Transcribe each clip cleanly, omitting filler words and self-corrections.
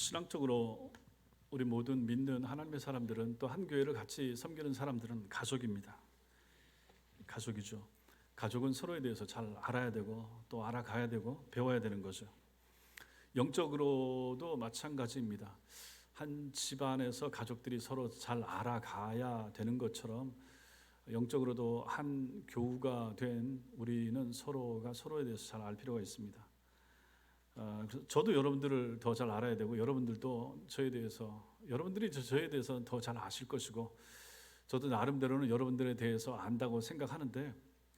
신앙적으로 우리 모든 믿는 하나님의 사람들은 또 한 교회를 같이 섬기는 사람들은 가족입니다. 가족이죠. 가족은 서로에 대해서 잘 알아야 되고 또 알아가야 되고 배워야 되는 거죠. 영적으로도 마찬가지입니다. 한 집안에서 가족들이 서로 잘 알아가야 되는 것처럼 영적으로도 한 교우가 된 우리는 서로가 서로에 대해서 잘 알 필요가 있습니다. 저도 여러분들을 더 잘 알아야 되고 여러분들도 여러분들이 저에 대해서 더 잘 아실 것이고 저도 나름대로는 여러분들에 대해서 안다고 생각하는데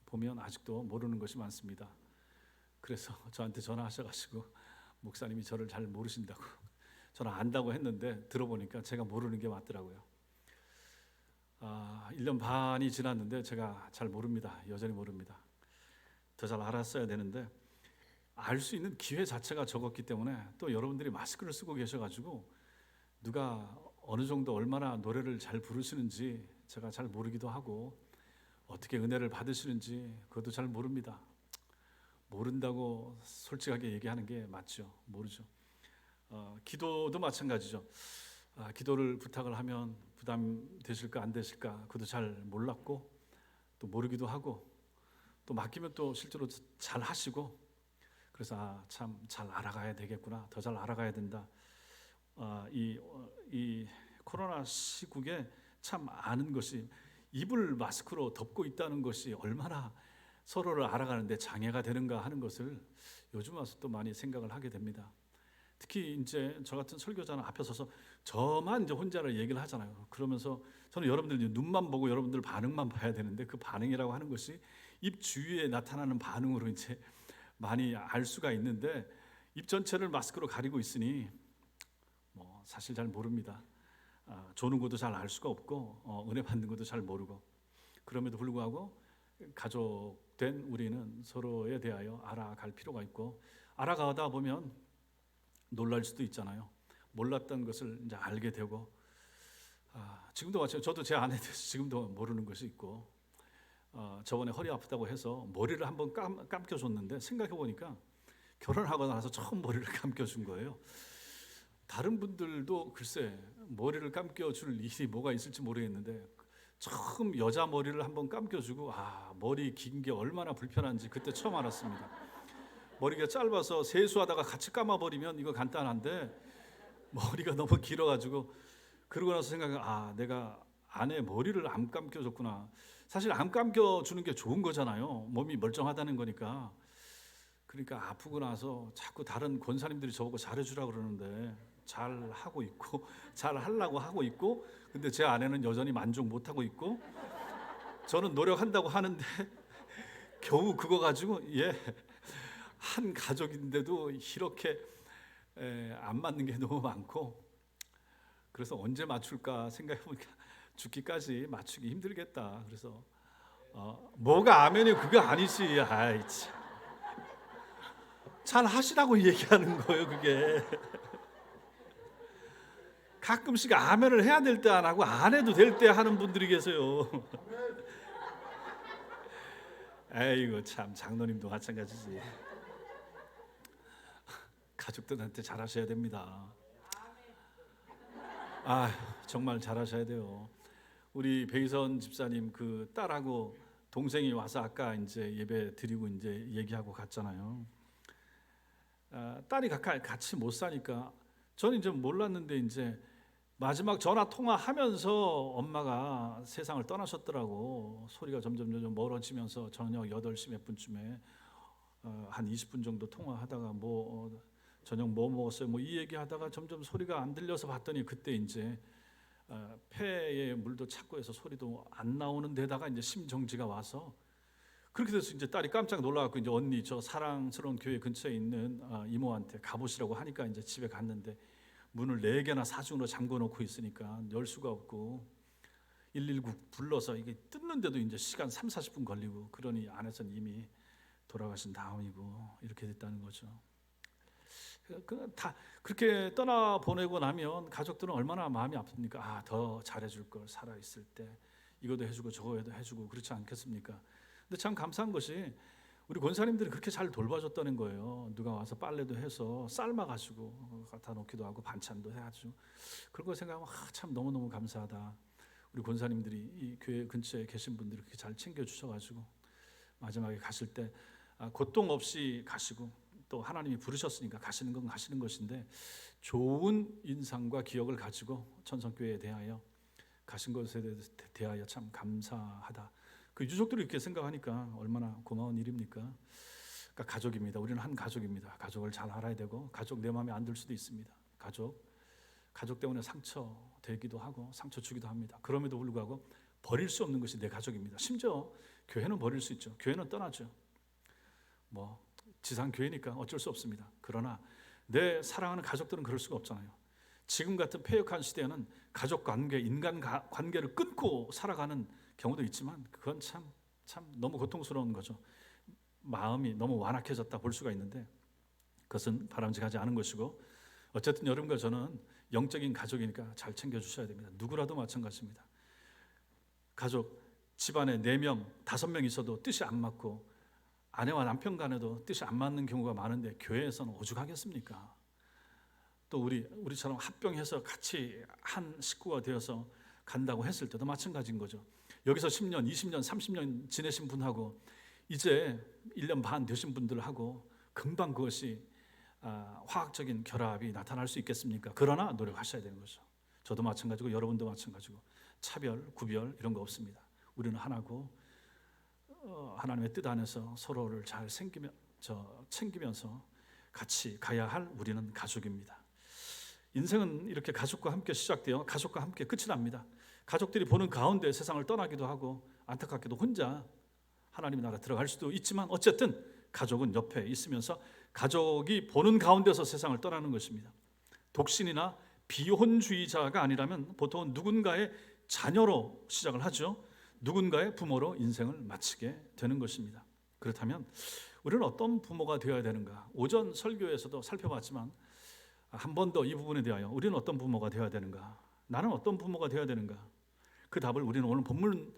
보면 아직도 모르는 것이 많습니다. 그래서 저한테 전화하셔가지고 목사님이 저를 잘 모르신다고, 저는 안다고 했는데 들어보니까 제가 모르는 게 맞더라고요. 1년 반이 지났는데 제가 잘 모릅니다. 여전히 모릅니다. 더 잘 알았어야 되는데 알 수 있는 기회 자체가 적었기 때문에 또 여러분들이 마스크를 쓰고 계셔가지고 누가 어느 정도 얼마나 노래를 잘 부르시는지 제가 잘 모르기도 하고 어떻게 은혜를 받으시는지 그것도 잘 모릅니다. 모른다고 솔직하게 얘기하는 게 맞죠. 모르죠. 기도도 마찬가지죠. 기도를 부탁을 하면 부담 되실까 안 되실까 그것도 잘 몰랐고 또 모르기도 하고 또 맡기면 또 실제로 잘 하시고 그래서 참 잘 알아가야 되겠구나, 더 잘 알아가야 된다. 이 코로나 시국에 참 아는 것이 입을 마스크로 덮고 있다는 것이 얼마나 서로를 알아가는데 장애가 되는가 하는 것을 요즘 와서 또 많이 생각을 하게 됩니다. 특히 이제 저 같은 설교자는 앞에 서서 저만 이제 혼자를 얘기를 하잖아요. 그러면서 저는 여러분들 눈만 보고 여러분들 반응만 봐야 되는데 그 반응이라고 하는 것이 입 주위에 나타나는 반응으로 이제 많이 알 수가 있는데 입 전체를 마스크로 가리고 있으니 사실 잘 모릅니다. 조는 것도 잘 알 수가 없고 은혜 받는 것도 잘 모르고 그럼에도 불구하고 가족된 우리는 서로에 대하여 알아갈 필요가 있고 알아가다 보면 놀랄 수도 있잖아요. 몰랐던 것을 이제 알게 되고 지금도 마찬가지로 저도 제 아내에 대해서 지금도 모르는 것이 있고 저번에 허리 아프다고 해서 머리를 한번 감겨줬는데 생각해보니까 결혼하고 나서 처음 머리를 감겨준 거예요. 다른 분들도 글쎄 머리를 감겨줄 일이 뭐가 있을지 모르겠는데 처음 여자 머리를 한번 감겨주고 머리 긴 게 얼마나 불편한지 그때 처음 알았습니다. 머리가 짧아서 세수하다가 같이 감아버리면 이거 간단한데 머리가 너무 길어가지고 그러고 나서 생각해 내가 아내 머리를 안 감겨줬구나. 사실 안 감겨주는 게 좋은 거잖아요. 몸이 멀쩡하다는 거니까. 그러니까 아프고 나서 자꾸 다른 권사님들이 저보고 잘해주라고 그러는데 잘 하고 있고 잘 하려고 하고 있고 근데 제 아내는 여전히 만족 못하고 있고 저는 노력한다고 하는데 겨우 그거 가지고 한 가족인데도 이렇게 안 맞는 게 너무 많고 그래서 언제 맞출까 생각해보니까 죽기까지 맞추기 힘들겠다. 그래서 뭐가 아멘이 그거 아니지. 잘 하시라고 얘기하는 거예요. 그게 가끔씩 아멘을 해야 될 때 안 하고 안 해도 될 때 하는 분들이 계세요. 에이고 참 장로님도 마찬가지지. 가족들한테 잘하셔야 됩니다. 정말 잘하셔야 돼요. 우리 베이선 집사님 그 딸하고 동생이 와서 아까 이제 예배 드리고 이제 얘기하고 갔잖아요. 딸이 같이 못 사니까 저는 이제 몰랐는데 이제 마지막 전화 통화하면서 엄마가 세상을 떠나셨더라고. 소리가 점점 멀어지면서 저녁 8시 몇 분쯤에 한 20분 정도 통화하다가 저녁 뭐 먹었어요? 이 얘기하다가 점점 소리가 안 들려서 봤더니 그때 이제 폐에 물도 찼고 해서 소리도 안 나오는 데다가 이제 심정지가 와서 그렇게 돼서 이제 딸이 깜짝 놀라갖고 이제 언니 저 사랑스러운 교회 근처에 있는 이모한테 가보시라고 하니까 이제 집에 갔는데 문을 4개나 사중으로 잠궈 놓고 있으니까 열 수가 없고 119 불러서 이게 뜯는데도 이제 시간 30-40분 걸리고 그러니 안에서는 이미 돌아가신 다음이고 이렇게 됐다는 거죠. 다 그렇게 떠나 보내고 나면 가족들은 얼마나 마음이 아픕니까? 더 잘해줄 걸 살아 있을 때 이것도 해주고 저거도 해주고 그렇지 않겠습니까? 근데 참 감사한 것이 우리 권사님들이 그렇게 잘 돌봐줬다는 거예요. 누가 와서 빨래도 해서 삶아가지고 갖다 놓기도 하고 반찬도 해가지고 그런 거 생각하면 참 너무너무 감사하다. 우리 권사님들이 이 교회 근처에 계신 분들이 그렇게 잘 챙겨주셔가지고 마지막에 가실 때 고통 없이 가시고 또 하나님이 부르셨으니까 가시는 건 가시는 것인데 좋은 인상과 기억을 가지고 천성교회에 대하여 가신 것에 대하여 참 감사하다. 그 유족들이 이렇게 생각하니까 얼마나 고마운 일입니까? 그러니까 가족입니다. 우리는 한 가족입니다. 가족을 잘 알아야 되고 가족 내 마음에 안 들 수도 있습니다. 가족 때문에 상처 되기도 하고 상처 주기도 합니다. 그럼에도 불구하고 버릴 수 없는 것이 내 가족입니다. 심지어 교회는 버릴 수 있죠. 교회는 떠나죠. 뭐 지상 교회니까 어쩔 수 없습니다. 그러나 내 사랑하는 가족들은 그럴 수가 없잖아요. 지금 같은 패역한 시대에는 가족 관계, 인간 관계를 끊고 살아가는 경우도 있지만 그건 참 너무 고통스러운 거죠. 마음이 너무 완악해졌다 볼 수가 있는데 그것은 바람직하지 않은 것이고 어쨌든 여러분과 저는 영적인 가족이니까 잘 챙겨주셔야 됩니다. 누구라도 마찬가지입니다. 가족 집안에 4명, 5명 있어도 뜻이 안 맞고 아내와 남편 간에도 뜻이 안 맞는 경우가 많은데 교회에서는 오죽하겠습니까? 또 우리처럼 합병해서 같이 한 식구가 되어서 간다고 했을 때도 마찬가지인 거죠. 여기서 10년, 20년, 30년 지내신 분하고 이제 1년 반 되신 분들하고 금방 그것이 화학적인 결합이 나타날 수 있겠습니까? 그러나 노력하셔야 되는 거죠. 저도 마찬가지고 여러분도 마찬가지고 차별, 구별 이런 거 없습니다. 우리는 하나고 하나님의 뜻 안에서 서로를 잘 챙기면서 같이 가야 할 우리는 가족입니다. 인생은 이렇게 가족과 함께 시작되어 가족과 함께 끝이 납니다. 가족들이 보는 가운데 세상을 떠나기도 하고 안타깝게도 혼자 하나님의 나라 들어갈 수도 있지만 어쨌든 가족은 옆에 있으면서 가족이 보는 가운데서 세상을 떠나는 것입니다. 독신이나 비혼주의자가 아니라면 보통 누군가의 자녀로 시작을 하죠. 누군가의 부모로 인생을 마치게 되는 것입니다. 그렇다면 우리는 어떤 부모가 되어야 되는가? 오전 설교에서도 살펴봤지만 한 번 더 이 부분에 대하여 우리는 어떤 부모가 되어야 되는가? 나는 어떤 부모가 되어야 되는가? 그 답을 우리는 오늘 본문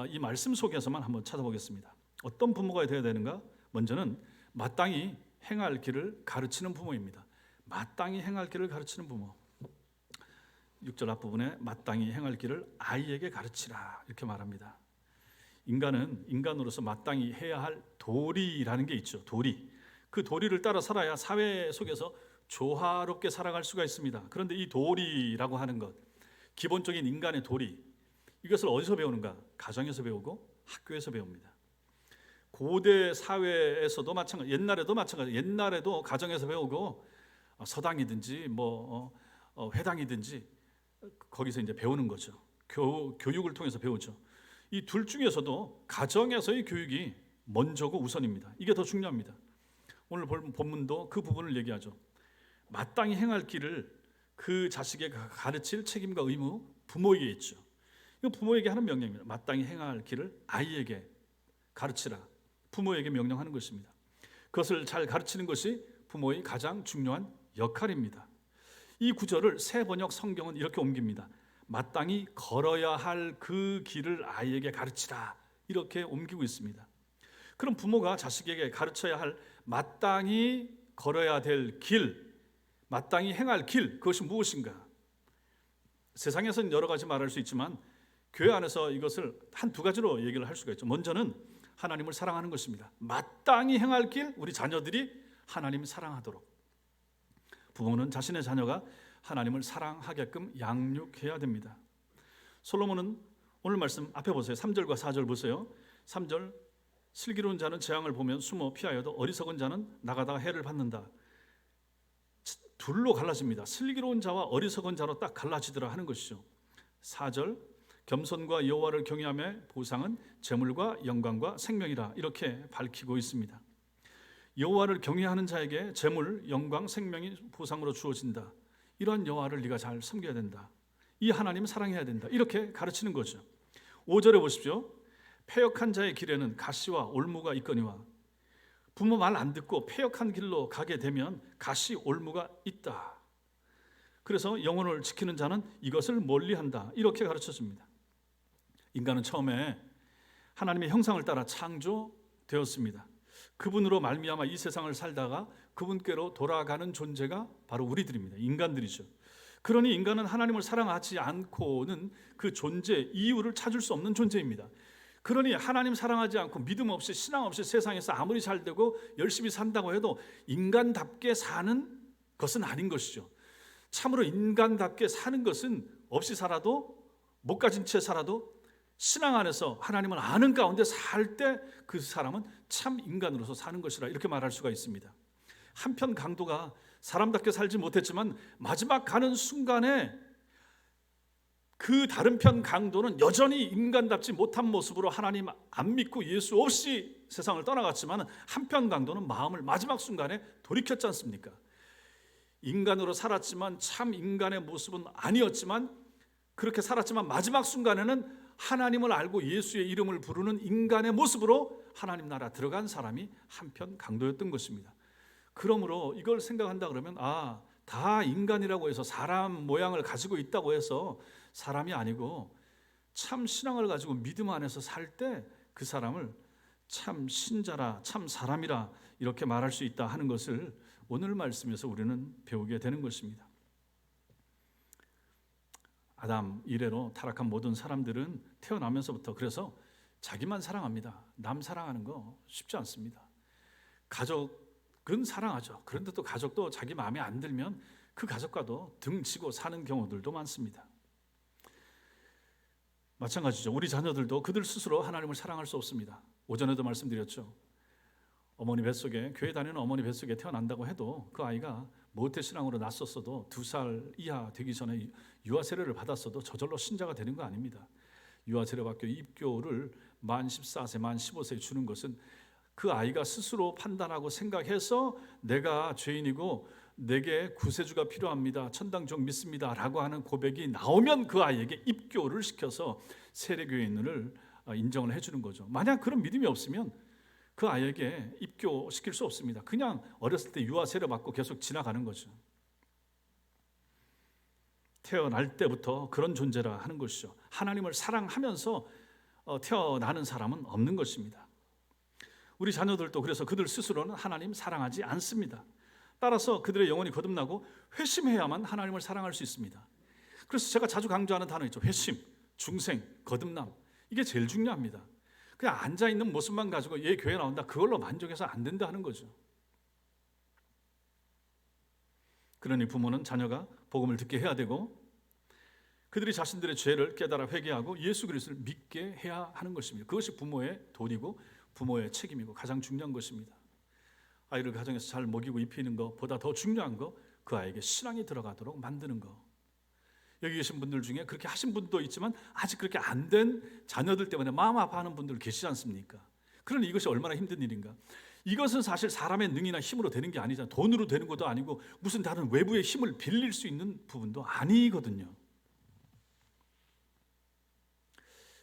이 말씀 속에서만 한번 찾아보겠습니다. 어떤 부모가 되어야 되는가? 먼저는 마땅히 행할 길을 가르치는 부모입니다. 마땅히 행할 길을 가르치는 부모. 6절 앞부분에 마땅히 행할 길을 아이에게 가르치라 이렇게 말합니다. 인간은 인간으로서 마땅히 해야 할 도리라는 게 있죠. 도리. 그 도리를 따라 살아야 사회 속에서 조화롭게 살아갈 수가 있습니다. 그런데 이 도리라고 하는 것, 기본적인 인간의 도리, 이것을 어디서 배우는가? 가정에서 배우고 학교에서 배웁니다. 고대 사회에서도 마찬가지, 옛날에도 마찬가지. 옛날에도 가정에서 배우고 서당이든지 회당이든지 거기서 이제 배우는 거죠. 교육을 통해서 배우죠. 이 둘 중에서도 가정에서의 교육이 먼저고 우선입니다. 이게 더 중요합니다. 오늘 본문도 그 부분을 얘기하죠. 마땅히 행할 길을 그 자식에게 가르칠 책임과 의무 부모에게 있죠. 이거 부모에게 하는 명령입니다. 마땅히 행할 길을 아이에게 가르치라. 부모에게 명령하는 것입니다. 그것을 잘 가르치는 것이 부모의 가장 중요한 역할입니다. 이 구절을 새 번역 성경은 이렇게 옮깁니다. 마땅히 걸어야 할 그 길을 아이에게 가르치라. 이렇게 옮기고 있습니다. 그럼 부모가 자식에게 가르쳐야 할 마땅히 걸어야 될 길, 마땅히 행할 길, 그것이 무엇인가? 세상에서는 여러 가지 말할 수 있지만 교회 안에서 이것을 한 두 가지로 얘기를 할 수가 있죠. 먼저는 하나님을 사랑하는 것입니다. 마땅히 행할 길, 우리 자녀들이 하나님을 사랑하도록. 부모는 자신의 자녀가 하나님을 사랑하게끔 양육해야 됩니다. 솔로몬은 오늘 말씀 앞에 보세요. 3절과 4절 보세요. 3절, 슬기로운 자는 재앙을 보면 숨어 피하여도 어리석은 자는 나가다가 해를 받는다. 둘로 갈라집니다. 슬기로운 자와 어리석은 자로 딱 갈라지더라 하는 것이죠. 4절, 겸손과 여호와를 경외함의 보상은 재물과 영광과 생명이라 이렇게 밝히고 있습니다. 여호와를 경외하는 자에게 재물, 영광, 생명이 보상으로 주어진다. 이러한 여호와를 네가 잘 섬겨야 된다. 이 하나님 사랑해야 된다. 이렇게 가르치는 거죠. 5절에 보십시오. 패역한 자의 길에는 가시와 올무가 있거니와. 부모 말 안 듣고 패역한 길로 가게 되면 가시, 올무가 있다. 그래서 영혼을 지키는 자는 이것을 멀리한다. 이렇게 가르쳐줍니다. 인간은 처음에 하나님의 형상을 따라 창조되었습니다. 그분으로 말미암아 이 세상을 살다가 그분께로 돌아가는 존재가 바로 우리들입니다. 인간들이죠. 그러니 인간은 하나님을 사랑하지 않고는 그 존재 이유를 찾을 수 없는 존재입니다. 그러니 하나님 사랑하지 않고 믿음 없이 신앙 없이 세상에서 아무리 잘되고 열심히 산다고 해도 인간답게 사는 것은 아닌 것이죠. 참으로 인간답게 사는 것은 없이 살아도 못 가진 채 살아도 신앙 안에서 하나님을 아는 가운데 살 때 그 사람은 참 인간으로서 사는 것이라 이렇게 말할 수가 있습니다. 한편 강도가 사람답게 살지 못했지만 마지막 가는 순간에 그 다른 편 강도는 여전히 인간답지 못한 모습으로 하나님 안 믿고 예수 없이 세상을 떠나갔지만 한편 강도는 마음을 마지막 순간에 돌이켰지 않습니까? 인간으로 살았지만 참 인간의 모습은 아니었지만 그렇게 살았지만 마지막 순간에는 하나님을 알고 예수의 이름을 부르는 인간의 모습으로 하나님 나라 들어간 사람이 한편 강도였던 것입니다. 그러므로 이걸 생각한다 그러면 다 인간이라고 해서 사람 모양을 가지고 있다고 해서 사람이 아니고 참 신앙을 가지고 믿음 안에서 살 때 그 사람을 참 신자라 참 사람이라 이렇게 말할 수 있다 하는 것을 오늘 말씀에서 우리는 배우게 되는 것입니다. 아담 이래로 타락한 모든 사람들은 태어나면서부터 그래서 자기만 사랑합니다. 남 사랑하는 거 쉽지 않습니다. 가족은 사랑하죠. 그런데 또 가족도 자기 마음에 안 들면 그 가족과도 등지고 사는 경우들도 많습니다. 마찬가지죠. 우리 자녀들도 그들 스스로 하나님을 사랑할 수 없습니다. 오전에도 말씀드렸죠. 어머니 뱃속에 교회 다니는 어머니 뱃속에 태어난다고 해도 그 아이가 모태신앙으로 났었어도 2살 이하 되기 전에 유아 세례를 받았어도 저절로 신자가 되는 거 아닙니다. 유아 세례 받고 입교를 만 14세, 만 15세에 주는 것은 그 아이가 스스로 판단하고 생각해서 내가 죄인이고 내게 구세주가 필요합니다. 천당종 믿습니다. 라고 하는 고백이 나오면 그 아이에게 입교를 시켜서 세례교인을 인정을 해주는 거죠. 만약 그런 믿음이 없으면 그 아이에게 입교시킬 수 없습니다. 그냥 어렸을 때 유아 세례 받고 계속 지나가는 거죠. 태어날 때부터 그런 존재라 하는 것이죠. 하나님을 사랑하면서 태어나는 사람은 없는 것입니다. 우리 자녀들도 그래서 그들 스스로는 하나님 사랑하지 않습니다. 따라서 그들의 영혼이 거듭나고 회심해야만 하나님을 사랑할 수 있습니다. 그래서 제가 자주 강조하는 단어 있죠. 회심, 중생, 거듭남. 이게 제일 중요합니다. 그냥 앉아있는 모습만 가지고 얘 교회 나온다 그걸로 만족해서 안 된다 하는 거죠. 그러니 부모는 자녀가 복음을 듣게 해야 되고 그들이 자신들의 죄를 깨달아 회개하고 예수 그리스도를 믿게 해야 하는 것입니다. 그것이 부모의 도리고 부모의 책임이고 가장 중요한 것입니다. 아이를 가정에서 잘 먹이고 입히는 것보다 더 중요한 거 그 아이에게 신앙이 들어가도록 만드는 거. 여기 계신 분들 중에 그렇게 하신 분도 있지만 아직 그렇게 안 된 자녀들 때문에 마음 아파하는 분들 계시지 않습니까? 그러니 이것이 얼마나 힘든 일인가. 이것은 사실 사람의 능이나 힘으로 되는 게 아니잖아요. 돈으로 되는 것도 아니고 무슨 다른 외부의 힘을 빌릴 수 있는 부분도 아니거든요.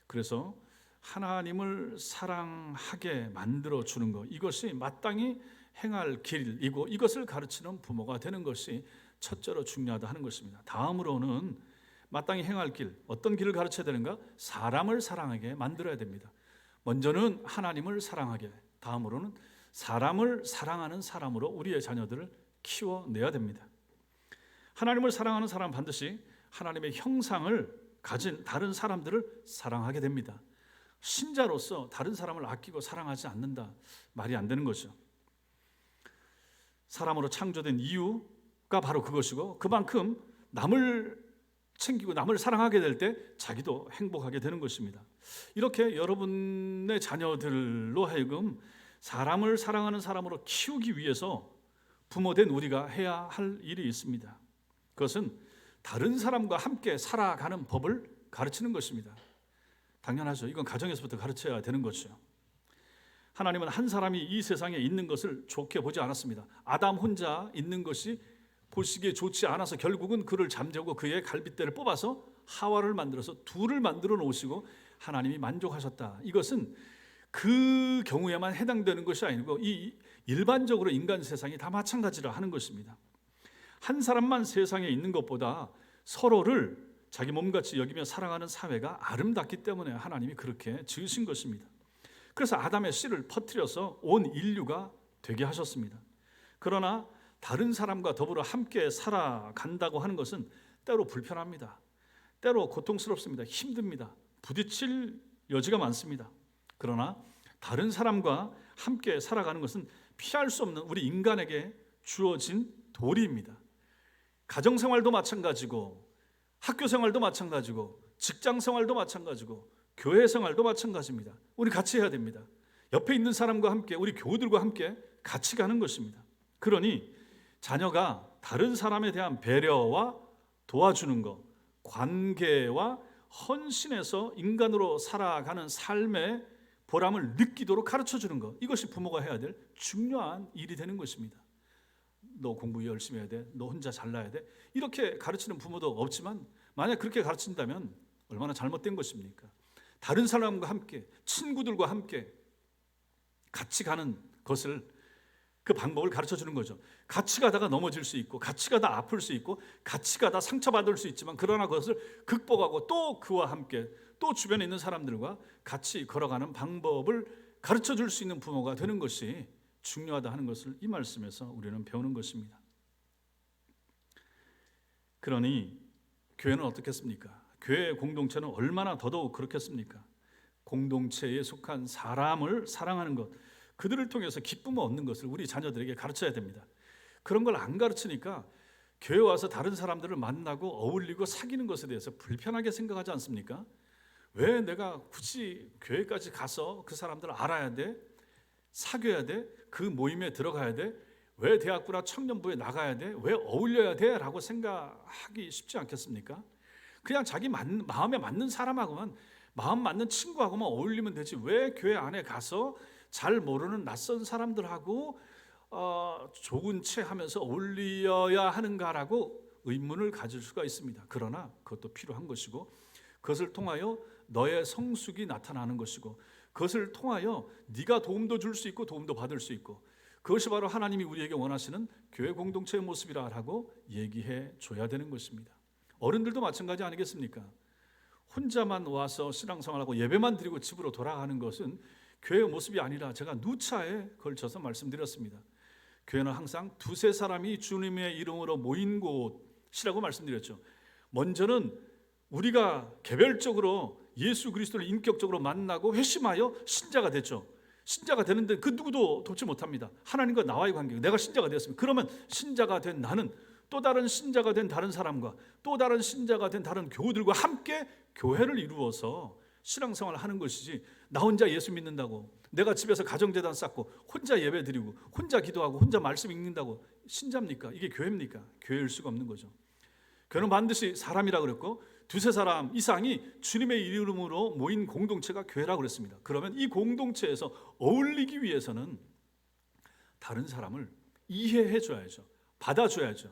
그래서 하나님을 사랑하게 만들어주는 것, 이것이 마땅히 행할 길이고 이것을 가르치는 부모가 되는 것이 첫째로 중요하다 하는 것입니다. 다음으로는 마땅히 행할 길, 어떤 길을 가르쳐야 되는가? 사람을 사랑하게 만들어야 됩니다. 먼저는 하나님을 사랑하게, 다음으로는 사람을 사랑하는 사람으로 우리의 자녀들을 키워내야 됩니다. 하나님을 사랑하는 사람은 반드시 하나님의 형상을 가진 다른 사람들을 사랑하게 됩니다. 신자로서 다른 사람을 아끼고 사랑하지 않는다, 말이 안 되는 거죠. 사람으로 창조된 이유가 바로 그것이고 그만큼 남을 챙기고 남을 사랑하게 될 때 자기도 행복하게 되는 것입니다. 이렇게 여러분의 자녀들로 하여금 사람을 사랑하는 사람으로 키우기 위해서 부모된 우리가 해야 할 일이 있습니다. 그것은 다른 사람과 함께 살아가는 법을 가르치는 것입니다. 당연하죠. 이건 가정에서부터 가르쳐야 되는 거죠. 하나님은 한 사람이 이 세상에 있는 것을 좋게 보지 않았습니다. 아담 혼자 있는 것이 보시기에 좋지 않아서 결국은 그를 잠재우고 그의 갈빗대를 뽑아서 하와를 만들어서 둘을 만들어 놓으시고 하나님이 만족하셨다. 이것은 그 경우에만 해당되는 것이 아니고 이 일반적으로 인간 세상이 다 마찬가지라 하는 것입니다. 한 사람만 세상에 있는 것보다 서로를 자기 몸같이 여기며 사랑하는 사회가 아름답기 때문에 하나님이 그렇게 지으신 것입니다. 그래서 아담의 씨를 퍼뜨려서 온 인류가 되게 하셨습니다. 그러나 다른 사람과 더불어 함께 살아간다고 하는 것은 때로 불편합니다. 때로 고통스럽습니다. 힘듭니다. 부딪힐 여지가 많습니다. 그러나 다른 사람과 함께 살아가는 것은 피할 수 없는 우리 인간에게 주어진 도리입니다. 가정생활도 마찬가지고, 학교생활도 마찬가지고, 직장생활도 마찬가지고, 교회생활도 마찬가지입니다. 우리 같이 해야 됩니다. 옆에 있는 사람과 함께, 우리 교우들과 함께 같이 가는 것입니다. 그러니 자녀가 다른 사람에 대한 배려와 도와주는 것, 관계와 헌신해서 인간으로 살아가는 삶의 보람을 느끼도록 가르쳐주는 것, 이것이 부모가 해야 될 중요한 일이 되는 것입니다. 너 공부 열심히 해야 돼, 너 혼자 잘나야 돼, 이렇게 가르치는 부모도 없지만 만약 그렇게 가르친다면 얼마나 잘못된 것입니까? 다른 사람과 함께, 친구들과 함께 같이 가는 것을, 그 방법을 가르쳐주는 거죠. 같이 가다가 넘어질 수 있고, 같이 가다 아플 수 있고, 같이 가다 상처받을 수 있지만, 그러나 그것을 극복하고 또 그와 함께 또 주변에 있는 사람들과 같이 걸어가는 방법을 가르쳐줄 수 있는 부모가 되는 것이 중요하다 하는 것을 이 말씀에서 우리는 배우는 것입니다. 그러니 교회는 어떻겠습니까? 교회 공동체는 얼마나 더더욱 그렇겠습니까? 공동체에 속한 사람을 사랑하는 것, 그들을 통해서 기쁨을 얻는 것을 우리 자녀들에게 가르쳐야 됩니다. 그런 걸 안 가르치니까 교회 와서 다른 사람들을 만나고 어울리고 사귀는 것에 대해서 불편하게 생각하지 않습니까? 왜 내가 굳이 교회까지 가서 그 사람들을 알아야 돼? 사귀어야 돼? 그 모임에 들어가야 돼? 왜 대학부나 청년부에 나가야 돼? 왜 어울려야 돼? 라고 생각하기 쉽지 않겠습니까? 그냥 자기 마음에 맞는 사람하고만, 마음 맞는 친구하고만 어울리면 되지, 왜 교회 안에 가서 잘 모르는 낯선 사람들하고 좋은 채 하면서 어울려야 하는가라고 의문을 가질 수가 있습니다. 그러나 그것도 필요한 것이고, 그것을 통하여 너의 성숙이 나타나는 것이고, 그것을 통하여 네가 도움도 줄 수 있고 도움도 받을 수 있고, 그것이 바로 하나님이 우리에게 원하시는 교회 공동체의 모습이라고 얘기해 줘야 되는 것입니다. 어른들도 마찬가지 아니겠습니까? 혼자만 와서 신앙생활하고 예배만 드리고 집으로 돌아가는 것은 교회의 모습이 아니라 제가 누차에 걸쳐서 말씀드렸습니다. 교회는 항상 두세 사람이 주님의 이름으로 모인 곳이라고 말씀드렸죠. 먼저는 우리가 개별적으로 예수 그리스도를 인격적으로 만나고 회심하여 신자가 됐죠. 신자가 되는데 그 누구도 돕지 못합니다. 하나님과 나와의 관계, 내가 신자가 되었습니다. 그러면 신자가 된 나는 또 다른 신자가 된 다른 사람과 또 다른 신자가 된 다른 교우들과 함께 교회를 이루어서 신앙생활을 하는 것이지, 나 혼자 예수 믿는다고, 내가 집에서 가정재단 쌓고 혼자 예배 드리고 혼자 기도하고 혼자 말씀 읽는다고 신자입니까? 이게 교회입니까? 교회일 수가 없는 거죠. 교회는 반드시 사람이라 그랬고, 두세 사람 이상이 주님의 이름으로 모인 공동체가 교회라고 그랬습니다. 그러면 이 공동체에서 어울리기 위해서는 다른 사람을 이해해 줘야죠. 받아줘야죠.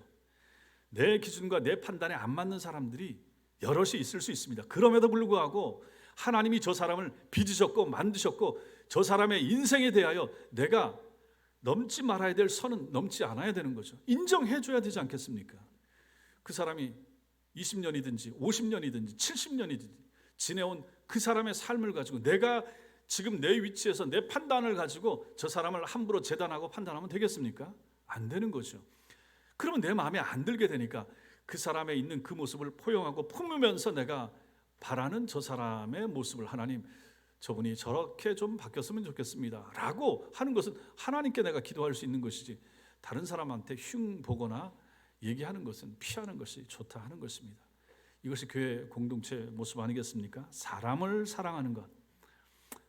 내 기준과 내 판단에 안 맞는 사람들이 여럿이 있을 수 있습니다. 그럼에도 불구하고 하나님이 저 사람을 빚으셨고 만드셨고, 저 사람의 인생에 대하여 내가 넘지 말아야 될 선은 넘지 않아야 되는 거죠. 인정해 줘야 되지 않겠습니까? 그 사람이 20년이든지 50년이든지 70년이든지 지내온 그 사람의 삶을 가지고 내가 지금 내 위치에서 내 판단을 가지고 저 사람을 함부로 재단하고 판단하면 되겠습니까? 안 되는 거죠. 그러면 내 마음에 안 들게 되니까 그 사람에 있는 그 모습을 포용하고 품으면서 내가 바라는 저 사람의 모습을, 하나님 저분이 저렇게 좀 바뀌었으면 좋겠습니다 라고 하는 것은 하나님께 내가 기도할 수 있는 것이지, 다른 사람한테 흉 보거나 얘기하는 것은 피하는 것이 좋다 하는 것입니다. 이것이 교회 공동체 모습 아니겠습니까? 사람을 사랑하는 것,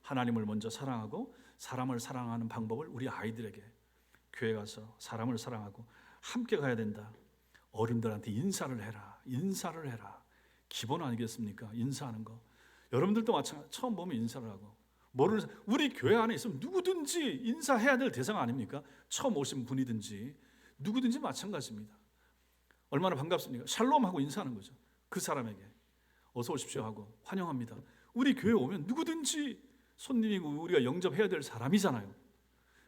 하나님을 먼저 사랑하고 사람을 사랑하는 방법을 우리 아이들에게 교회 가서 사람을 사랑하고 함께 가야 된다. 어른들한테 인사를 해라, 인사를 해라. 기본 아니겠습니까? 인사하는 거. 여러분들도 마찬가지, 처음 보면 인사를 하고, 모르는, 우리 교회 안에 있으면 누구든지 인사해야 될 대상 아닙니까? 처음 오신 분이든지 누구든지 마찬가지입니다. 얼마나 반갑습니까? 샬롬하고 인사하는 거죠. 그 사람에게 어서 오십시오 하고 환영합니다. 우리 교회 오면 누구든지 손님이고 우리가 영접해야 될 사람이잖아요.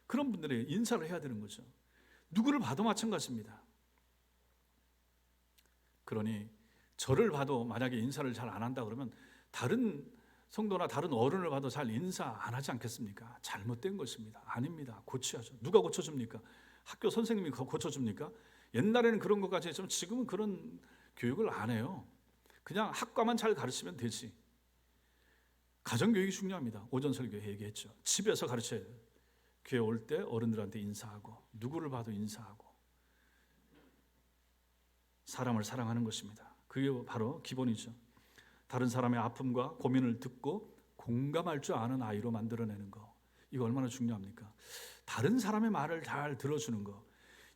그런 분들에게 인사를 해야 되는 거죠. 누구를 봐도 마찬가지입니다. 그러니 저를 봐도 만약에 인사를 잘 안 한다 그러면 다른 성도나 다른 어른을 봐도 잘 인사 안 하지 않겠습니까? 잘못된 것입니다. 아닙니다. 고쳐야죠. 누가 고쳐줍니까? 학교 선생님이 고쳐줍니까? 옛날에는 그런 것까지 했지만 지금은 그런 교육을 안 해요. 그냥 학과만 잘 가르치면 되지. 가정교육이 중요합니다. 오전 설교에 얘기했죠. 집에서 가르쳐야 돼요. 교회 올 때 어른들한테 인사하고 누구를 봐도 인사하고 사람을 사랑하는 것입니다. 그게 바로 기본이죠. 다른 사람의 아픔과 고민을 듣고 공감할 줄 아는 아이로 만들어내는 거, 이거 얼마나 중요합니까? 다른 사람의 말을 잘 들어주는 거,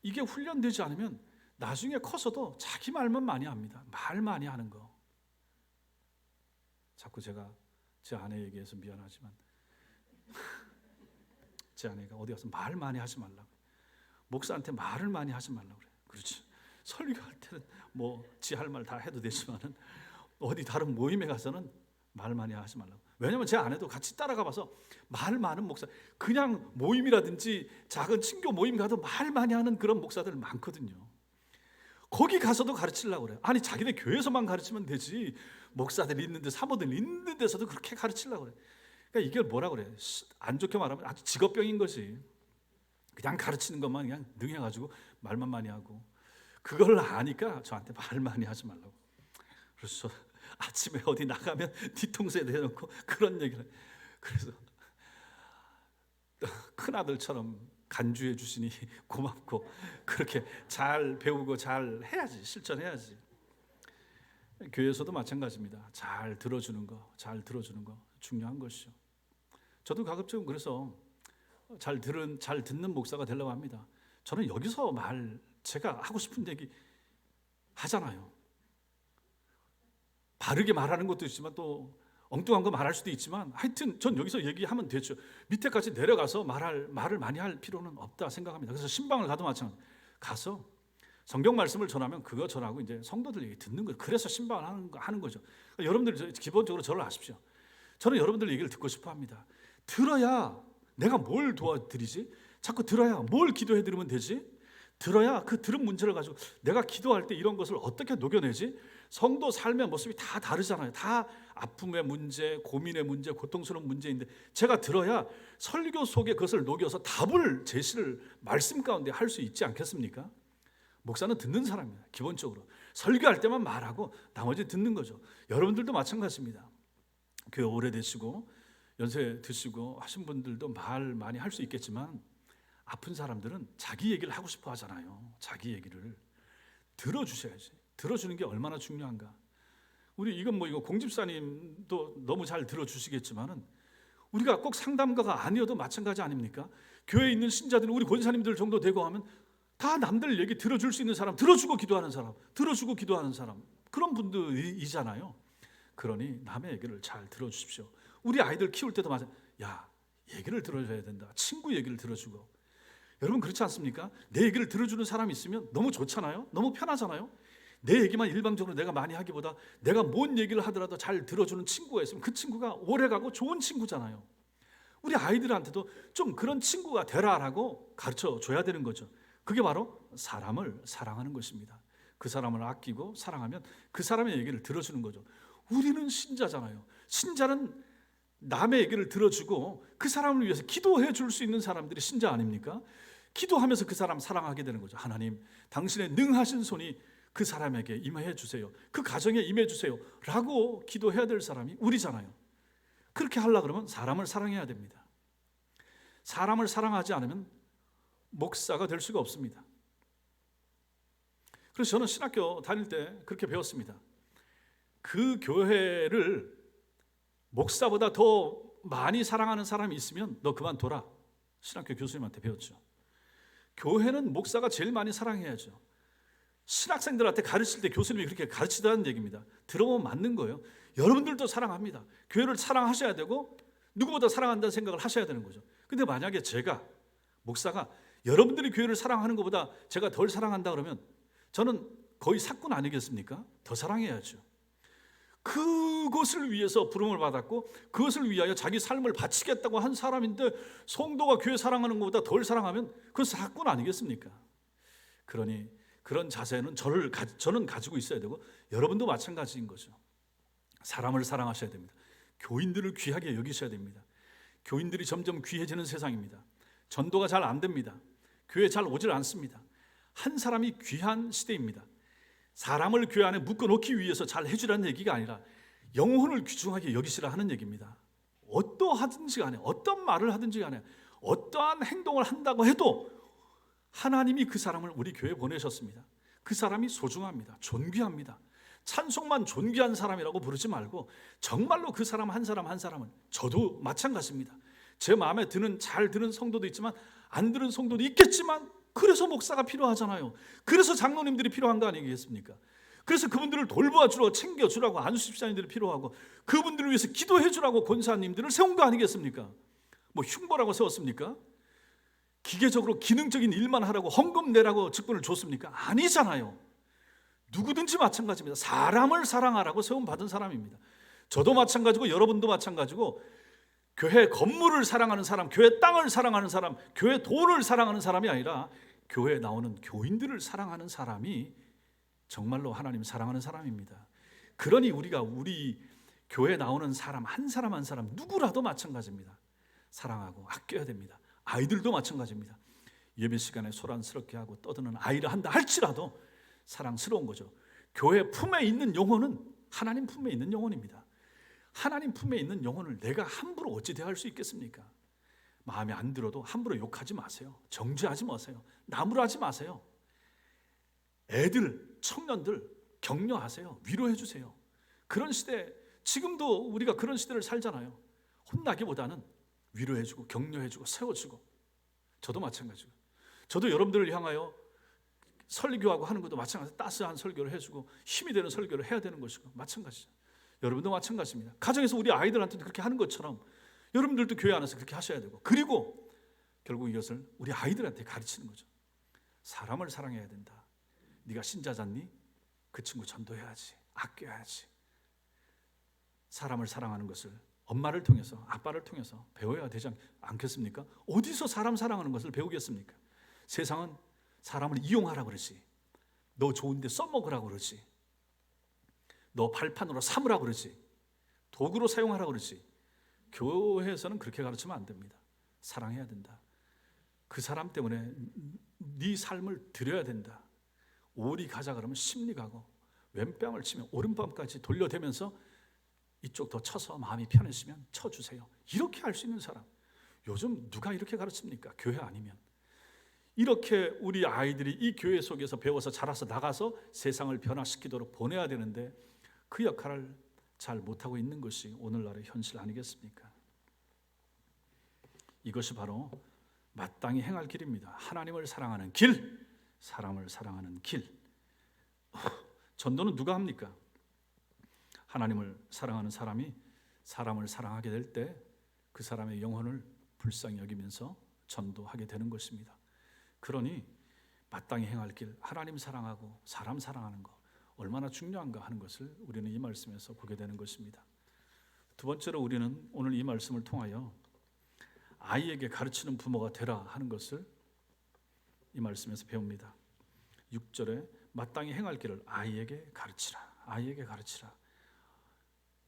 이게 훈련되지 않으면 나중에 커서도 자기 말만 많이 합니다. 말 많이 하는 거. 자꾸 제가 제 아내 얘기해서 미안하지만 제 아내가 어디 가서 말 많이 하지 말라고, 목사한테 말을 많이 하지 말라고 그래. 그렇지. 설교할 때는 뭐 지 할 말 다 해도 되지만은 어디 다른 모임에 가서는 말 많이 하지 말라고. 왜냐면 제 아내도 같이 따라가 봐서 말 많은 목사, 그냥 모임이라든지 작은 친교 모임 가도 말 많이 하는 그런 목사들 많거든요. 거기 가서도 가르치려고 그래요. 아니 자기네 교회에서만 가르치면 되지, 목사들 있는 데 사모들 있는 데서도 그렇게 가르치려고 그래요. 그러니까 이게 뭐라고 그래요? 안 좋게 말하면 아주 직업병인 거지. 그냥 가르치는 것만 그냥 능해가지고 말만 많이 하고, 그걸 아니까 저한테 말 많이 하지 말라고. 그래서 아침에 어디 나가면 뒤통수에 대놓고 그런 얘기를. 그래서 큰아들처럼 간주해 주시니 고맙고, 그렇게 잘 배우고 잘 해야지, 실천해야지. 교회에서도 마찬가지입니다. 잘 들어주는 거 중요한 것이죠. 저도 가급적이면 그래서 잘 듣는 목사가 되려고 합니다. 저는 여기서 제가 하고 싶은 얘기 하잖아요. 바르게 말하는 것도 있지만 또 엉뚱한 거 말할 수도 있지만, 하여튼 전 여기서 얘기하면 되죠. 밑에까지 내려가서 말을 많이 할 필요는 없다 생각합니다. 그래서 신방을 가도 마찬가지. 가서 성경 말씀을 전하면 그거 전하고 이제 성도들 얘기 듣는 거예요. 그래서 신방을 하는 거죠. 그러니까 여러분들 기본적으로 저를 아십시오. 저는 여러분들 얘기를 듣고 싶어 합니다. 들어야 내가 뭘 도와드리지? 자꾸 들어야 뭘 기도해 드리면 되지? 들어야 그 들은 문제를 가지고 내가 기도할 때 이런 것을 어떻게 녹여내지? 성도 삶의 모습이 다 다르잖아요. 다 아픔의 문제, 고민의 문제, 고통스러운 문제인데 제가 들어야 설교 속에 그것을 녹여서 답을 제시를 말씀 가운데 할 수 있지 않겠습니까? 목사는 듣는 사람입니다. 기본적으로 설교할 때만 말하고 나머지 듣는 거죠. 여러분들도 마찬가지입니다. 교회 오래되시고 연세 드시고 하신 분들도 말 많이 할 수 있겠지만, 아픈 사람들은 자기 얘기를 하고 싶어 하잖아요. 자기 얘기를 들어주셔야지. 들어주는 게 얼마나 중요한가. 우리 이거 공집사님도 너무 잘 들어주시겠지만은, 우리가 꼭 상담가가 아니어도 마찬가지 아닙니까? 교회에 있는 신자들은 우리 권사님들 정도 되고 하면 다 남들 얘기 들어줄 수 있는 사람, 들어주고 기도하는 사람, 그런 분들이잖아요. 그러니 남의 얘기를 잘 들어주십시오. 우리 아이들 키울 때도 야, 얘기를 들어줘야 된다. 친구 얘기를 들어주고. 여러분 그렇지 않습니까? 내 얘기를 들어주는 사람이 있으면 너무 좋잖아요. 너무 편하잖아요. 내 얘기만 일방적으로 내가 많이 하기보다 내가 뭔 얘기를 하더라도 잘 들어주는 친구가 있으면 그 친구가 오래가고 좋은 친구잖아요. 우리 아이들한테도 좀 그런 친구가 되라라고 가르쳐줘야 되는 거죠. 그게 바로 사람을 사랑하는 것입니다. 그 사람을 아끼고 사랑하면 그 사람의 얘기를 들어주는 거죠. 우리는 신자잖아요. 신자는 남의 얘기를 들어주고 그 사람을 위해서 기도해 줄 수 있는 사람들이 신자 아닙니까? 기도하면서 그 사람 사랑하게 되는 거죠. 하나님, 당신의 능하신 손이 그 사람에게 임해 주세요. 그 가정에 임해 주세요. 라고 기도해야 될 사람이 우리잖아요. 그렇게 하려고 그러면 사람을 사랑해야 됩니다. 사람을 사랑하지 않으면 목사가 될 수가 없습니다. 그래서 저는 신학교 다닐 때 그렇게 배웠습니다. 그 교회를 목사보다 더 많이 사랑하는 사람이 있으면 너 그만둬라. 신학교 교수님한테 배웠죠. 교회는 목사가 제일 많이 사랑해야죠. 신학생들한테 가르칠 때 교수님이 그렇게 가르치다는 얘기입니다. 들어보면 맞는 거예요. 여러분들도 사랑합니다. 교회를 사랑하셔야 되고 누구보다 사랑한다는 생각을 하셔야 되는 거죠. 근데 만약에 제가 목사가 여러분들이 교회를 사랑하는 것보다 제가 덜 사랑한다 그러면 저는 거의 사꾼 아니겠습니까? 더 사랑해야죠. 그것을 위해서 부름을 받았고 그것을 위하여 자기 삶을 바치겠다고 한 사람인데 성도가 교회 사랑하는 것보다 덜 사랑하면 그건 사꾼 아니겠습니까? 그러니 그런 자세는 저는 가지고 있어야 되고 여러분도 마찬가지인 거죠. 사람을 사랑하셔야 됩니다. 교인들을 귀하게 여기셔야 됩니다. 교인들이 점점 귀해지는 세상입니다. 전도가 잘 안 됩니다. 교회 잘 오질 않습니다. 한 사람이 귀한 시대입니다. 사람을 교회 안에 묶어놓기 위해서 잘 해주라는 얘기가 아니라 영혼을 귀중하게 여기시라 하는 얘기입니다. 어떠하든지 간에, 어떤 말을 하든지 간에, 어떠한 행동을 한다고 해도 하나님이 그 사람을 우리 교회에 보내셨습니다. 그 사람이 소중합니다. 존귀합니다. 찬송만 존귀한 사람이라고 부르지 말고 정말로 그 사람 한 사람 한 사람은, 저도 마찬가지입니다. 제 마음에 드는, 잘 드는 성도도 있지만 안 드는 성도도 있겠지만, 그래서 목사가 필요하잖아요. 그래서 장로님들이 필요한 거 아니겠습니까? 그래서 그분들을 돌봐주라고, 챙겨주라고 안수집사님들이 필요하고, 그분들을 위해서 기도해주라고 권사님들을 세운 거 아니겠습니까? 뭐 흉보라고 세웠습니까? 기계적으로 기능적인 일만 하라고 헌금 내라고 직분을 줬습니까? 아니잖아요. 누구든지 마찬가지입니다. 사람을 사랑하라고 세움 받은 사람입니다. 저도 마찬가지고 여러분도 마찬가지고, 교회 건물을 사랑하는 사람, 교회 땅을 사랑하는 사람, 교회 돈을 사랑하는 사람이 아니라 교회에 나오는 교인들을 사랑하는 사람이 정말로 하나님 사랑하는 사람입니다. 그러니 우리가 우리 교회에 나오는 사람 한 사람 한 사람 누구라도 마찬가지입니다. 사랑하고 아껴야 됩니다. 아이들도 마찬가지입니다. 예배 시간에 소란스럽게 하고 떠드는 아이를 한다 할지라도 사랑스러운 거죠. 교회 품에 있는 영혼은 하나님 품에 있는 영혼입니다. 하나님 품에 있는 영혼을 내가 함부로 어찌 대할 수 있겠습니까? 마음에 안 들어도 함부로 욕하지 마세요. 정죄하지 마세요. 나무라지 마세요. 애들, 청년들 격려하세요. 위로해 주세요. 그런 시대, 지금도 우리가 그런 시대를 살잖아요. 혼나기보다는 위로해주고 격려해주고 세워주고. 저도 마찬가지고, 저도 여러분들을 향하여 설교하고 하는 것도 마찬가지로 따스한 설교를 해주고 힘이 되는 설교를 해야 되는 것이고 마찬가지죠. 여러분도 마찬가지입니다. 가정에서 우리 아이들한테도 그렇게 하는 것처럼 여러분들도 교회 안에서 그렇게 하셔야 되고, 그리고 결국 이것을 우리 아이들한테 가르치는 거죠. 사람을 사랑해야 된다. 네가 신자잖니? 그 친구 전도해야지. 아껴야지. 사람을 사랑하는 것을 엄마를 통해서, 아빠를 통해서 배워야 되지 않겠습니까? 어디서 사람 사랑하는 것을 배우겠습니까? 세상은 사람을 이용하라고 그러지, 너 좋은데 써먹으라고 그러지, 너 발판으로 삼으라고 그러지, 도구로 사용하라고 그러지. 교회에서는 그렇게 가르치면 안 됩니다. 사랑해야 된다. 그 사람 때문에 네 삶을 드려야 된다. 오리 가자 그러면 심리 가고, 왼뺨을 치면 오른뺨까지 돌려대면서 이쪽 더 쳐서 마음이 편해지면 쳐주세요. 이렇게 할 수 있는 사람, 요즘 누가 이렇게 가르칩니까? 교회 아니면. 이렇게 우리 아이들이 이 교회 속에서 배워서 자라서 나가서 세상을 변화시키도록 보내야 되는데 그 역할을 잘 못하고 있는 것이 오늘날의 현실 아니겠습니까? 이것이 바로 마땅히 행할 길입니다. 하나님을 사랑하는 길, 사람을 사랑하는 길. 전도는 누가 합니까? 하나님을 사랑하는 사람이 사람을 사랑하게 될 때 그 사람의 영혼을 불쌍히 여기면서 전도하게 되는 것입니다. 그러니 마땅히 행할 길, 하나님 사랑하고 사람 사랑하는 것 얼마나 중요한가 하는 것을 우리는 이 말씀에서 보게 되는 것입니다. 두 번째로 우리는 오늘 이 말씀을 통하여 아이에게 가르치는 부모가 되라 하는 것을 이 말씀에서 배웁니다. 6절에 마땅히 행할 길을 아이에게 가르치라. 아이에게 가르치라.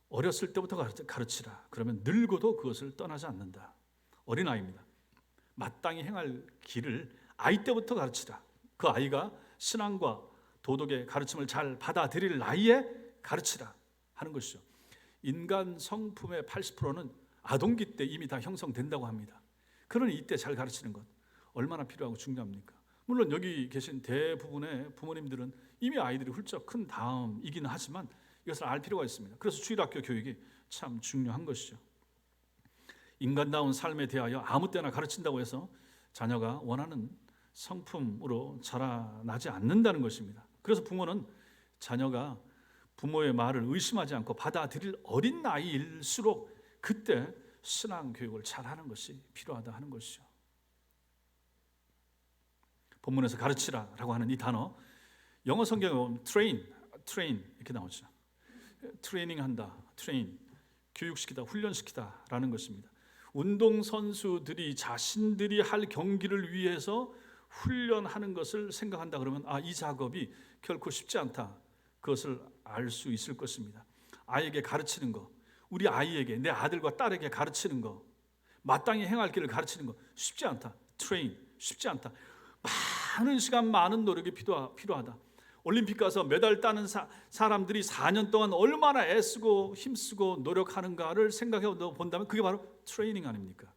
어렸을 때부터 가르치라. 그러면 늙어도 그것을 떠나지 않는다. 어린아이입니다. 마땅히 행할 길을 아이 때부터 가르치라. 그 아이가 신앙과 도덕의 가르침을 잘 받아들일 나이에 가르치라 하는 것이죠. 인간 성품의 80%는 아동기 때 이미 다 형성된다고 합니다. 그러니 이때 잘 가르치는 것 얼마나 필요하고 중요합니까? 물론 여기 계신 대부분의 부모님들은 이미 아이들이 훌쩍 큰 다음이긴 하지만 이것을 알 필요가 있습니다. 그래서 주일학교 교육이 참 중요한 것이죠. 인간다운 삶에 대하여 아무 때나 가르친다고 해서 자녀가 원하는 성품으로 자라나지 않는다는 것입니다. 그래서 부모는 자녀가 부모의 말을 의심하지 않고 받아들일 어린 나이일수록 그때 신앙 교육을 잘하는 것이 필요하다 하는 것이죠. 본문에서 가르치라라고 하는 이 단어, 영어 성경에 보면 train 이렇게 나오죠. 트레이닝한다, 교육시키다, 훈련시키다라는 것입니다. 운동선수들이 자신들이 할 경기를 위해서 훈련하는 것을 생각한다 그러면 이 작업이 결코 쉽지 않다, 그것을 알 수 있을 것입니다. 아이에게 가르치는 것, 우리 아이에게, 내 아들과 딸에게 가르치는 거, 마땅히 행할 길을 가르치는 거 쉽지 않다. 트레인 쉽지 않다. 많은 시간, 많은 노력이 필요하다. 올림픽 가서 메달 따는 사람들이 4년 동안 얼마나 애쓰고 힘쓰고 노력하는가를 생각해 본다면 그게 바로 트레이닝 아닙니까?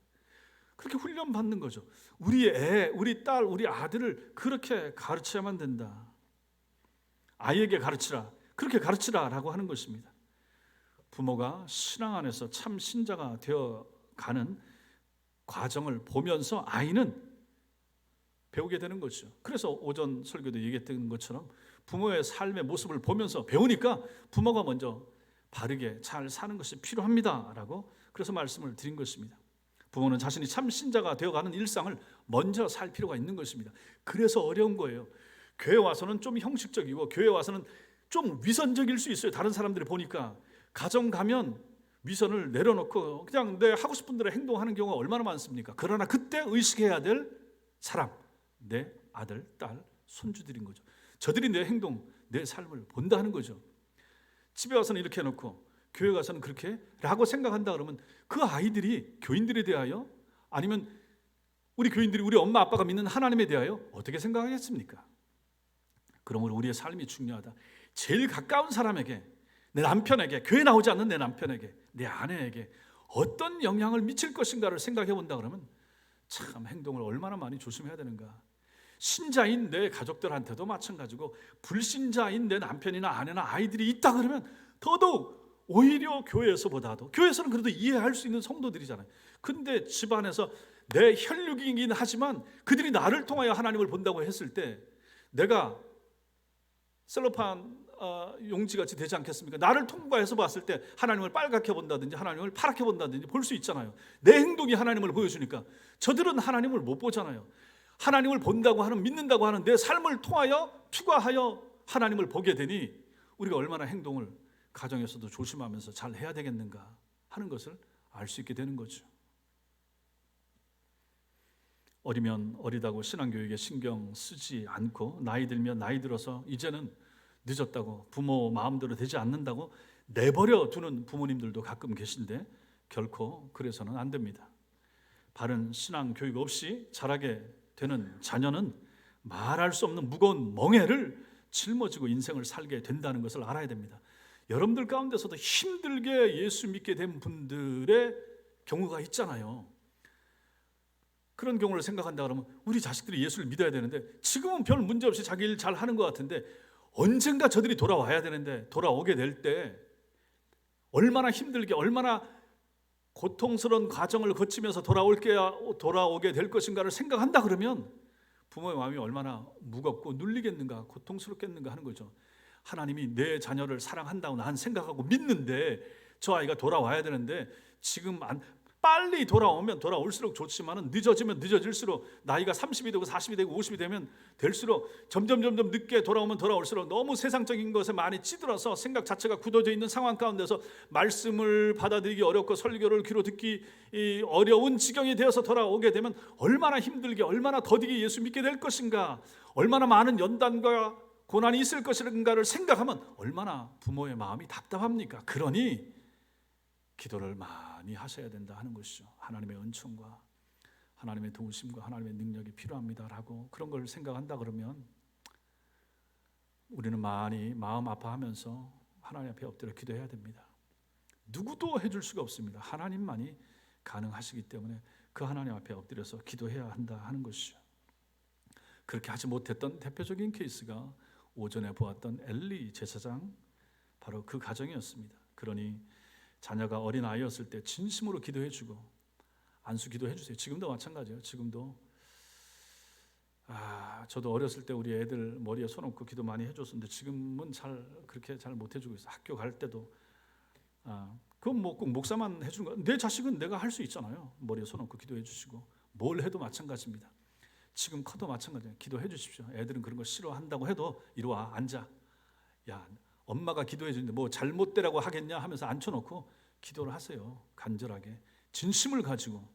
그렇게 훈련 받는 거죠. 우리 애, 우리 딸, 우리 아들을 그렇게 가르쳐야만 된다. 아이에게 가르치라, 그렇게 가르치라라고 하는 것입니다. 부모가 신앙 안에서 참 신자가 되어가는 과정을 보면서 아이는 배우게 되는 거죠. 그래서 오전 설교도 얘기했던 것처럼 부모의 삶의 모습을 보면서 배우니까 부모가 먼저 바르게 잘 사는 것이 필요합니다라고 그래서 말씀을 드린 것입니다. 부모는 자신이 참 신자가 되어가는 일상을 먼저 살 필요가 있는 것입니다. 그래서 어려운 거예요. 교회 와서는 좀 형식적이고 교회 와서는 좀 위선적일 수 있어요. 다른 사람들이 보니까. 가정 가면 위선을 내려놓고 그냥 내 하고 싶은 대로 행동하는 경우가 얼마나 많습니까? 그러나 그때 의식해야 될 사람, 내 아들, 딸, 손주들인 거죠. 저들이 내 행동, 내 삶을 본다는 거죠. 집에 와서는 이렇게 해놓고 교회 가서는 그렇게 라고 생각한다 그러면 그 아이들이 교인들에 대하여 아니면 우리 교인들이 우리 엄마 아빠가 믿는 하나님에 대하여 어떻게 생각하겠습니까? 그러므로 우리의 삶이 중요하다. 제일 가까운 사람에게, 내 남편에게, 교회 나오지 않는 내 남편에게, 내 아내에게 어떤 영향을 미칠 것인가를 생각해 본다 그러면 참 행동을 얼마나 많이 조심해야 되는가. 신자인 내 가족들한테도 마찬가지고 불신자인 내 남편이나 아내나 아이들이 있다 그러면 더더욱 오히려 교회에서보다도, 교회에서는 그래도 이해할 수 있는 성도들이잖아요. 근데 집안에서 내 혈육이긴 하지만 그들이 나를 통하여 하나님을 본다고 했을 때 내가 셀로판 용지같이 되지 않겠습니까? 나를 통과해서 봤을 때 하나님을 빨갛게 본다든지 하나님을 파랗게 본다든지 볼 수 있잖아요. 내 행동이 하나님을 보여주니까. 저들은 하나님을 못 보잖아요. 하나님을 본다고 하는, 믿는다고 하는 내 삶을 통하여 투과하여 하나님을 보게 되니 우리가 얼마나 행동을 가정에서도 조심하면서 잘 해야 되겠는가 하는 것을 알 수 있게 되는 거죠. 어리면 어리다고 신앙교육에 신경 쓰지 않고 나이 들면 나이 들어서 이제는 늦었다고, 부모 마음대로 되지 않는다고 내버려 두는 부모님들도 가끔 계신데 결코 그래서는 안 됩니다. 바른 신앙 교육 없이 자라게 되는 자녀는 말할 수 없는 무거운 멍에를 짊어지고 인생을 살게 된다는 것을 알아야 됩니다. 여러분들 가운데서도 힘들게 예수 믿게 된 분들의 경우가 있잖아요. 그런 경우를 생각한다 그러면 우리 자식들이 예수를 믿어야 되는데 지금은 별 문제 없이 자기 일 잘 하는 것 같은데 언젠가 저들이 돌아와야 되는데 돌아오게 될 때 얼마나 힘들게, 얼마나 고통스러운 과정을 거치면서 돌아오게 될 것인가를 생각한다 그러면 부모의 마음이 얼마나 무겁고 눌리겠는가, 고통스럽겠는가 하는 거죠. 하나님이 내 자녀를 사랑한다고 난 생각하고 믿는데 저 아이가 돌아와야 되는데 지금 빨리 돌아오면 돌아올수록 좋지만 늦어지면 늦어질수록 나이가 30이 되고 40이 되고 50이 되면 될수록 점점 늦게 돌아오면 돌아올수록 너무 세상적인 것에 많이 찌들어서 생각 자체가 굳어져 있는 상황 가운데서 말씀을 받아들이기 어렵고 설교를 귀로 듣기 어려운 지경이 되어서 돌아오게 되면 얼마나 힘들게, 얼마나 더디게 예수 믿게 될 것인가, 얼마나 많은 연단과 고난이 있을 것인가를 생각하면 얼마나 부모의 마음이 답답합니까? 그러니 기도를 많이 하셔야 된다 하는 것이죠. 하나님의 은총과 하나님의 도우심과 하나님의 능력이 필요합니다라고 그런 걸 생각한다 그러면 우리는 많이 마음 아파하면서 하나님 앞에 엎드려 기도해야 됩니다. 누구도 해줄 수가 없습니다. 하나님만이 가능하시기 때문에 그 하나님 앞에 엎드려서 기도해야 한다 하는 것이죠. 그렇게 하지 못했던 대표적인 케이스가 오전에 보았던 엘리 제사장, 바로 그 가정이었습니다. 그러니 자녀가 어린아이였을 때 진심으로 기도해주고 안수 기도해주세요. 지금도 마찬가지예요. 지금도 저도 어렸을 때 우리 애들 머리에 손 얹고 기도 많이 해줬었는데 지금은 그렇게 잘 못 해주고 있어요. 학교 갈 때도 그건 뭐 꼭 목사만 해주는 거, 내 자식은 내가 할 수 있잖아요. 머리에 손 얹고 기도해 주시고 뭘 해도 마찬가지입니다. 지금 커도 마찬가지예요. 기도해 주십시오. 애들은 그런 거 싫어한다고 해도 이리 와 앉아. 야, 엄마가 기도해 주는데 뭐 잘못되라고 하겠냐 하면서 앉혀놓고 기도를 하세요. 간절하게 진심을 가지고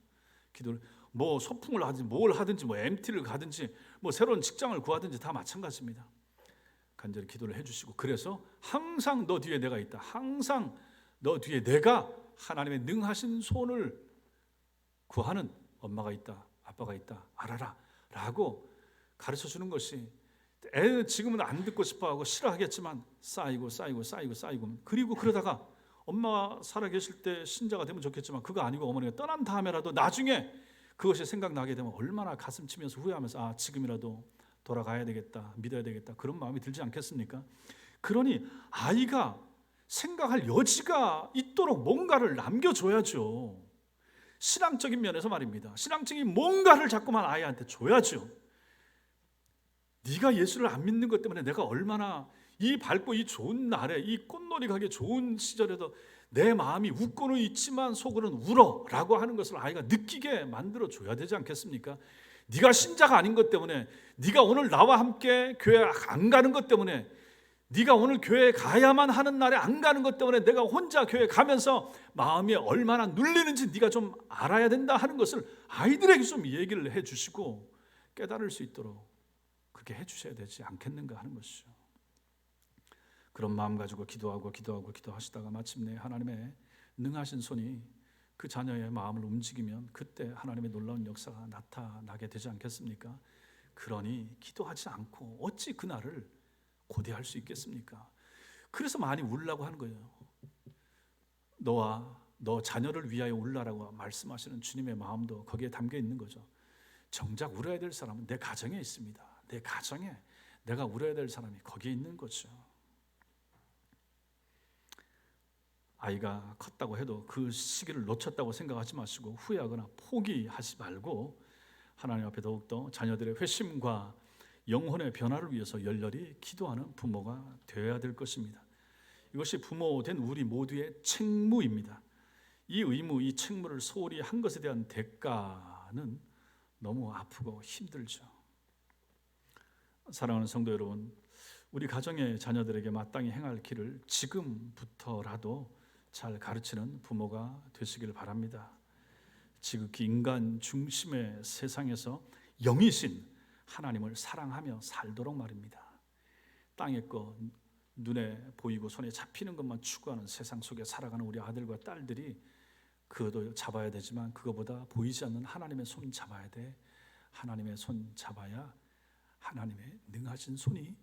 기도를, 뭐 소풍을 하든지 뭘 하든지 뭐 MT를 가든지 뭐 새로운 직장을 구하든지 다 마찬가지입니다. 간절히 기도를 해주시고 그래서 항상 너 뒤에 내가 있다, 항상 너 뒤에 내가 하나님의 능하신 손을 구하는 엄마가 있다, 아빠가 있다, 알아라 라고 가르쳐 주는 것이, 지금은 안 듣고 싶어하고 싫어하겠지만 쌓이고 그리고 그러다가 엄마가 살아계실 때 신자가 되면 좋겠지만 그거 아니고 어머니가 떠난 다음에라도 나중에 그것이 생각나게 되면 얼마나 가슴 치면서 후회하면서 지금이라도 돌아가야 되겠다, 믿어야 되겠다, 그런 마음이 들지 않겠습니까? 그러니 아이가 생각할 여지가 있도록 뭔가를 남겨줘야죠. 신앙적인 면에서 말입니다. 신앙적인 뭔가를 자꾸만 아이한테 줘야죠. 네가 예수를 안 믿는 것 때문에 내가 얼마나 이 밝고 이 좋은 날에, 이 꽃놀이 가기 좋은 시절에도 내 마음이 웃고는 있지만 속으로는 울어 라고 하는 것을 아이가 느끼게 만들어 줘야 되지 않겠습니까? 네가 신자가 아닌 것 때문에, 네가 오늘 나와 함께 교회 안 가는 것 때문에, 네가 오늘 교회에 가야만 하는 날에 안 가는 것 때문에 내가 혼자 교회 가면서 마음이 얼마나 눌리는지 네가 좀 알아야 된다 하는 것을 아이들에게 좀 얘기를 해주시고 깨달을 수 있도록 그렇게 해주셔야 되지 않겠는가 하는 것이죠. 그런 마음 가지고 기도하시다가 마침내 하나님의 능하신 손이 그 자녀의 마음을 움직이면 그때 하나님의 놀라운 역사가 나타나게 되지 않겠습니까? 그러니 기도하지 않고 어찌 그날을 고대할 수 있겠습니까? 그래서 많이 울라고 하는 거예요. 너와 너 자녀를 위하여 울라라고 말씀하시는 주님의 마음도 거기에 담겨 있는 거죠. 정작 울어야 될 사람은 내 가정에 있습니다. 내 가정에 내가 울어야 될 사람이 거기에 있는 거죠. 아이가 컸다고 해도 그 시기를 놓쳤다고 생각하지 마시고 후회하거나 포기하지 말고 하나님 앞에 더욱더 자녀들의 회심과 영혼의 변화를 위해서 열렬히 기도하는 부모가 되어야 될 것입니다. 이것이 부모된 우리 모두의 책무입니다. 이 의무, 이 책무를 소홀히 한 것에 대한 대가는 너무 아프고 힘들죠. 사랑하는 성도 여러분, 우리 가정의 자녀들에게 마땅히 행할 길을 지금부터라도 잘 가르치는 부모가 되시길 바랍니다. 지극히 인간 중심의 세상에서 영이신 하나님을 사랑하며 살도록 말입니다. 땅의 것, 눈에 보이고 손에 잡히는 것만 추구하는 세상 속에 살아가는 우리 아들과 딸들이 그것도 잡아야 되지만 그거보다 보이지 않는 하나님의 손 잡아야 돼. 하나님의 손 잡아야 하나님의 능하신 손이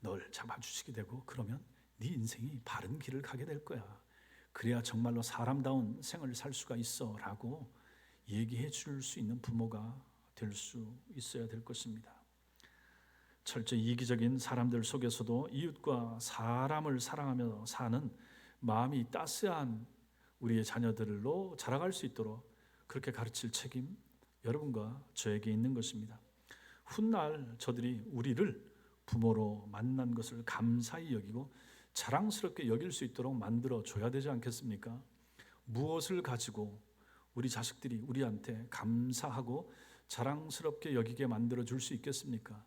널 잡아주시게 되고 그러면 네 인생이 바른 길을 가게 될 거야. 그래야 정말로 사람다운 생을 살 수가 있어 라고 얘기해 줄 수 있는 부모가 될 수 있어야 될 것입니다. 철저히 이기적인 사람들 속에서도 이웃과 사람을 사랑하며 사는 마음이 따스한 우리의 자녀들로 자라갈 수 있도록 그렇게 가르칠 책임 여러분과 저에게 있는 것입니다. 훗날 저들이 우리를 부모로 만난 것을 감사히 여기고 자랑스럽게 여길 수 있도록 만들어 줘야 되지 않겠습니까? 무엇을 가지고 우리 자식들이 우리한테 감사하고 자랑스럽게 여기게 만들어 줄 수 있겠습니까?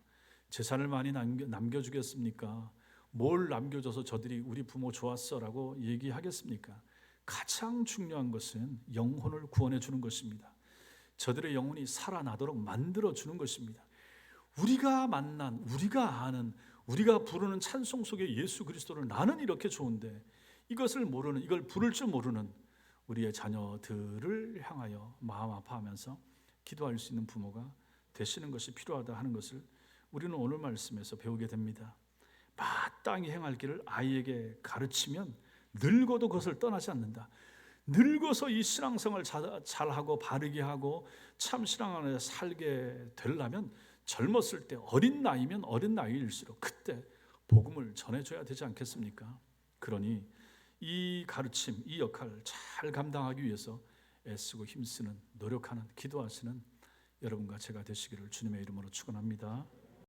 재산을 많이 남겨주겠습니까? 뭘 남겨줘서 저들이 우리 부모 좋았어 라고 얘기하겠습니까? 가장 중요한 것은 영혼을 구원해 주는 것입니다. 저들의 영혼이 살아나도록 만들어 주는 것입니다. 우리가 만난, 우리가 아는, 우리가 부르는 찬송 속에 예수 그리스도를 나는 이렇게 좋은데 이것을 모르는, 이걸 부를 줄 모르는 우리의 자녀들을 향하여 마음 아파하면서 기도할 수 있는 부모가 되시는 것이 필요하다 하는 것을 우리는 오늘 말씀에서 배우게 됩니다. 마땅히 행할 길을 아이에게 가르치면 늙어도 그것을 떠나지 않는다. 늙어서 이 신앙생활을 잘하고 바르게 하고 참 신앙 안에 살게 되려면 젊었을 때 어린 나이면 어린 나이일수록 그때 복음을 전해줘야 되지 않겠습니까? 그러니 이 가르침, 이 역할을 잘 감당하기 위해서 애쓰고 힘쓰는, 노력하는, 기도하시는 여러분과 제가 되시기를 주님의 이름으로 축원합니다.